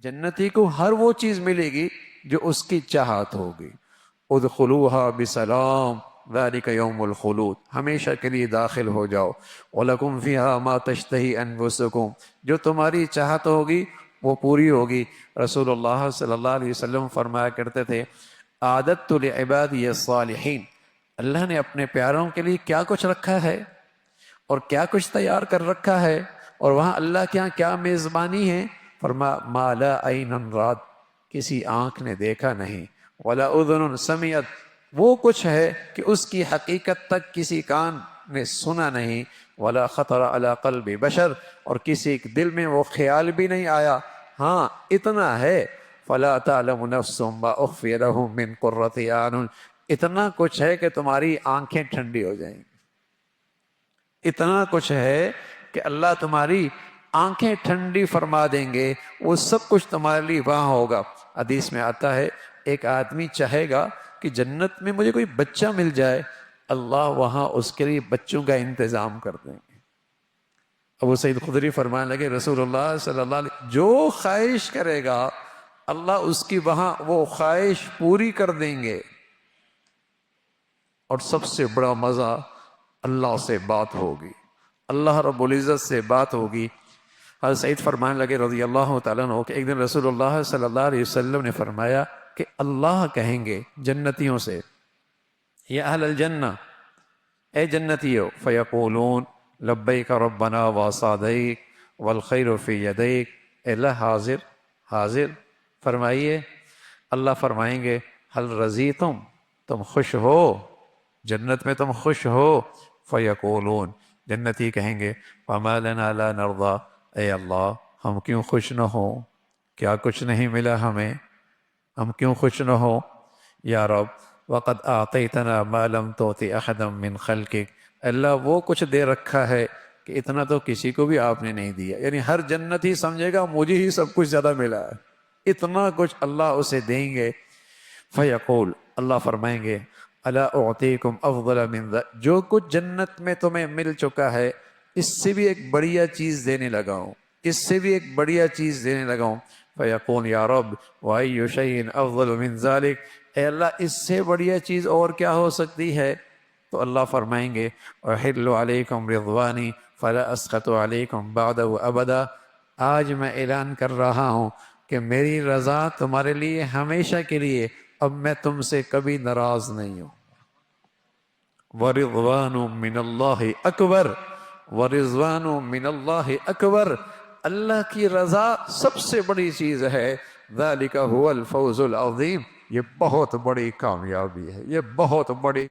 جنتی کو ہر وہ چیز ملے گی جو اس کی چاہت ہوگی. ادخلوها بسلام ذلك یوم الخلود، ہمیشہ کے لیے داخل ہو جاؤ. وَلَكُمْ فِيهَا مَا تَشْتَهِي أَنفُسُكُمْ، جو تمہاری چاہت ہوگی وہ پوری ہوگی. رسول اللہ صلی اللہ علیہ وسلم فرمایا کرتے تھے عادت لعبادی الصالحین، اللہ نے اپنے پیاروں کے لیے کیا کچھ رکھا ہے اور کیا کچھ تیار کر رکھا ہے، اور وہاں اللہ کے یہاں کیا میزبانی ہے. فرمایا ما لا عین رات، کسی آنکھ نے دیکھا نہیں، ولا اذن سمعت، وہ کچھ ہے کہ اس کی حقیقت تک کسی کان نے سنا نہیں، ولا خطر علی قلب بشر، اور کسی کے دل میں وہ خیال بھی نہیں آیا. ہاں اتنا ہے فلا تعلم نفس ما اخفی لهم من قرۃ اعین، اتنا کچھ ہے کہ تمہاری آنکھیں ٹھنڈی ہو جائیں گی. اتنا کچھ ہے کہ اللہ تمہاری آنکھیں ٹھنڈی فرما دیں گے، وہ سب کچھ تمہارے لیے وہاں ہوگا. حدیث میں آتا ہے ایک آدمی چاہے گا کہ جنت میں مجھے کوئی بچہ مل جائے، اللہ وہاں اس کے لیے بچوں کا انتظام کر دیں گے. ابو سعید خدری فرمانے لگے رسول اللہ صلی اللہ علیہ وسلم جو خواہش کرے گا اللہ اس کی وہاں وہ خواہش پوری کر دیں گے. اور سب سے بڑا مزہ اللہ سے بات ہوگی، اللہ رب العزت سے بات ہوگی. حضرت سعید فرمانے لگے رضی اللہ تعالیٰ عنہ کہ ایک دن رسول اللہ صلی اللہ علیہ وسلم نے فرمایا کہ اللہ کہیں گے جنتیوں سے یا اہل الجنہ، اے جنتیو، فیقولون لبیک ربنا وسعدیک والخیر فی یدیک، اے اللہ حاضر حاضر فرمائیے. اللہ فرمائیں گے حل رضیتم، تم خوش ہو، جنت میں تم خوش ہو. فیقولون، جنتی کہیں گے وما لنا لا نرضى، اے اللہ ہم کیوں خوش نہ ہوں، کیا کچھ نہیں ملا ہمیں، ہم کیوں خوش نہ ہوں. یا رب وقد اعطیتنا ما لم تعط احدا من خلقک، اللہ وہ کچھ دے رکھا ہے کہ اتنا تو کسی کو بھی آپ نے نہیں دیا. یعنی ہر جنتی سمجھے گا مجھے ہی سب کچھ زیادہ ملا ہے، اتنا کچھ اللہ اسے دیں گے. فیقول، اللہ فرمائیں گے الا اعطیکم افضل من ذلک، جو کچھ جنت میں تمہیں مل چکا ہے اس سے بھی ایک بڑھیا چیز دینے لگا ہوں، اس سے بھی ایک بڑھیا چیز دینے لگا ہوں. فیقول یا رب وای شیء افضل من ذلک، اے اللہ اس سے بڑھیا چیز اور کیا ہو سکتی ہے. تو اللہ فرمائیں گے احل علیکم رضوانی فلا اسخط علیکم بعدہ ابدا، آج میں اعلان کر رہا ہوں کہ میری رضا تمہارے لیے ہمیشہ کے لیے، اب میں تم سے کبھی ناراض نہیں ہوں. ورضوان من اللہ اکبر، ورضوان من اللہ اکبر، اللہ کی رضا سب سے بڑی چیز ہے. ذالک هو الفوز العظیم، یہ بہت بڑی کامیابی ہے، یہ بہت بڑی